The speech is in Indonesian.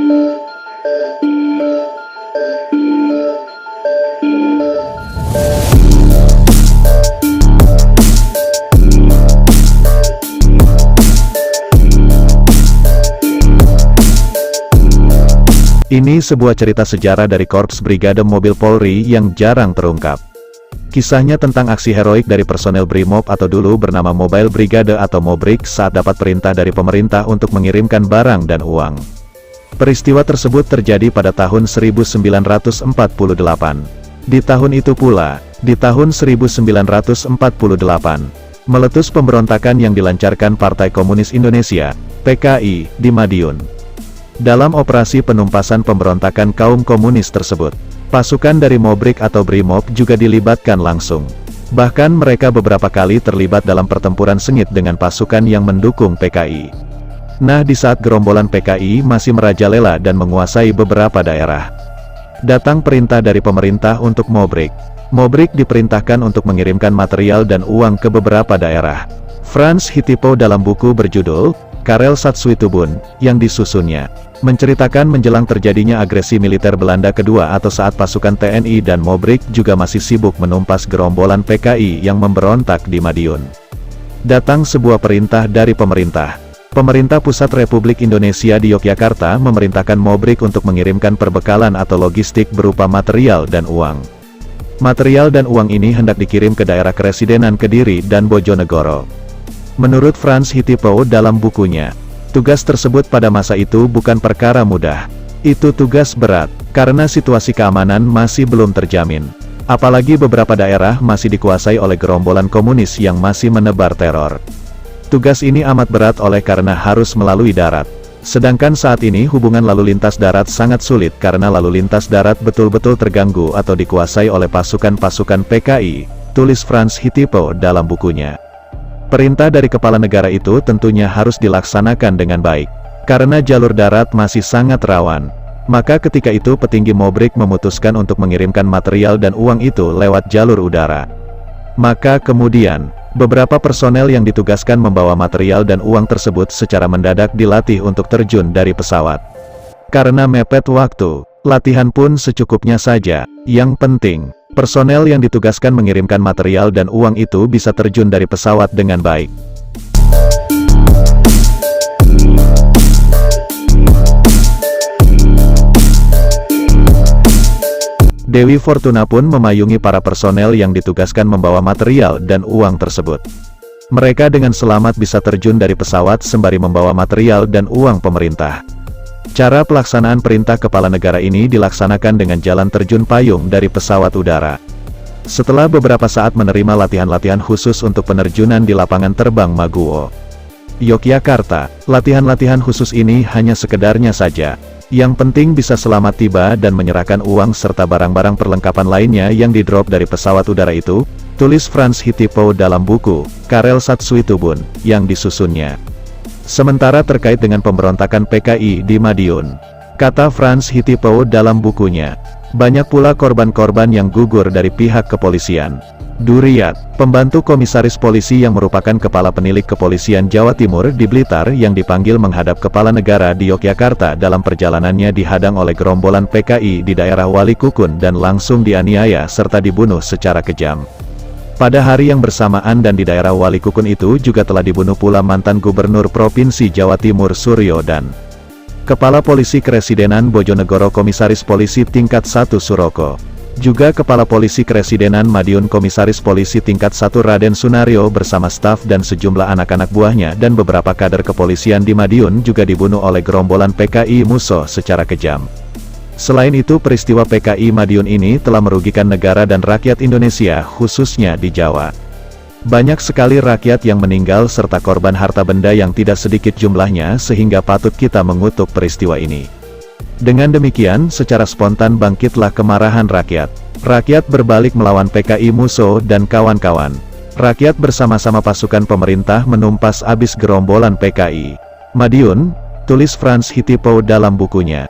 Ini sebuah cerita sejarah dari Korps Brigade Mobil Polri yang jarang terungkap. Kisahnya tentang aksi heroik dari personel Brimob atau dulu bernama Mobile Brigade atau Mobrik saat dapat perintah dari pemerintah untuk mengirimkan barang dan uang. Peristiwa tersebut terjadi pada tahun 1948. Di tahun itu pula, di tahun 1948, meletus pemberontakan yang dilancarkan Partai Komunis Indonesia, PKI, di Madiun. Dalam operasi penumpasan pemberontakan kaum komunis tersebut, pasukan dari Mobrik atau Brimob juga dilibatkan langsung. Bahkan mereka beberapa kali terlibat dalam pertempuran sengit dengan pasukan yang mendukung PKI. Nah, di saat gerombolan PKI masih merajalela dan menguasai beberapa daerah, datang perintah dari pemerintah untuk Mobrik. Mobrik diperintahkan untuk mengirimkan material dan uang ke beberapa daerah. Frans Hitipo dalam buku berjudul Karel Satsuitubun, yang disusunnya, menceritakan menjelang terjadinya agresi militer Belanda kedua atau saat pasukan TNI dan Mobrik juga masih sibuk menumpas gerombolan PKI yang memberontak di Madiun. Datang sebuah perintah dari pemerintah. Pemerintah Pusat Republik Indonesia di Yogyakarta memerintahkan Mobrik untuk mengirimkan perbekalan atau logistik berupa material dan uang. Material dan uang ini hendak dikirim ke daerah Keresidenan Kediri dan Bojonegoro. Menurut Frans Hitipo dalam bukunya, tugas tersebut pada masa itu bukan perkara mudah. Itu tugas berat, karena situasi keamanan masih belum terjamin. Apalagi beberapa daerah masih dikuasai oleh gerombolan komunis yang masih menebar teror. Tugas ini amat berat oleh karena harus melalui darat. Sedangkan saat ini hubungan lalu lintas darat sangat sulit karena lalu lintas darat betul-betul terganggu atau dikuasai oleh pasukan-pasukan PKI, tulis Frans Hitipo dalam bukunya. Perintah dari kepala negara itu tentunya harus dilaksanakan dengan baik. Karena jalur darat masih sangat rawan, maka ketika itu petinggi Mobrik memutuskan untuk mengirimkan material dan uang itu lewat jalur udara. Maka kemudian, beberapa personel yang ditugaskan membawa material dan uang tersebut secara mendadak dilatih untuk terjun dari pesawat. Karena mepet waktu, latihan pun secukupnya saja. Yang penting, personel yang ditugaskan mengirimkan material dan uang itu bisa terjun dari pesawat dengan baik. Dewi Fortuna pun memayungi para personel yang ditugaskan membawa material dan uang tersebut. Mereka dengan selamat bisa terjun dari pesawat sembari membawa material dan uang pemerintah. Cara pelaksanaan perintah kepala negara ini dilaksanakan dengan jalan terjun payung dari pesawat udara. Setelah beberapa saat menerima latihan-latihan khusus untuk penerjunan di lapangan terbang Maguwo, Yogyakarta, latihan-latihan khusus ini hanya sekedarnya saja. Yang penting bisa selamat tiba dan menyerahkan uang serta barang-barang perlengkapan lainnya yang didrop dari pesawat udara itu, tulis Frans Hitipo dalam buku Karel Satsuitubun, yang disusunnya. Sementara terkait dengan pemberontakan PKI di Madiun, kata Frans Hitipo dalam bukunya, banyak pula korban-korban yang gugur dari pihak kepolisian. Duriyat, pembantu komisaris polisi yang merupakan kepala penilik kepolisian Jawa Timur di Blitar yang dipanggil menghadap kepala negara di Yogyakarta dalam perjalanannya dihadang oleh gerombolan PKI di daerah Walikukun dan langsung dianiaya serta dibunuh secara kejam. Pada hari yang bersamaan dan di daerah Walikukun itu juga telah dibunuh pula mantan Gubernur Provinsi Jawa Timur Suryo dan Kepala Polisi Keresidenan Bojonegoro Komisaris Polisi Tingkat 1 Suroko. Juga Kepala Polisi Keresidenan Madiun Komisaris Polisi Tingkat 1 Raden Sunario bersama staf dan sejumlah anak-anak buahnya dan beberapa kader kepolisian di Madiun juga dibunuh oleh gerombolan PKI Musso secara kejam. Selain itu peristiwa PKI Madiun ini telah merugikan negara dan rakyat Indonesia khususnya di Jawa. Banyak sekali rakyat yang meninggal serta korban harta benda yang tidak sedikit jumlahnya sehingga patut kita mengutuk peristiwa ini. Dengan demikian secara spontan bangkitlah kemarahan rakyat. Rakyat berbalik melawan PKI Musso dan kawan-kawan. Rakyat bersama-sama pasukan pemerintah menumpas abis gerombolan PKI Madiun, tulis Frans Hitipo dalam bukunya.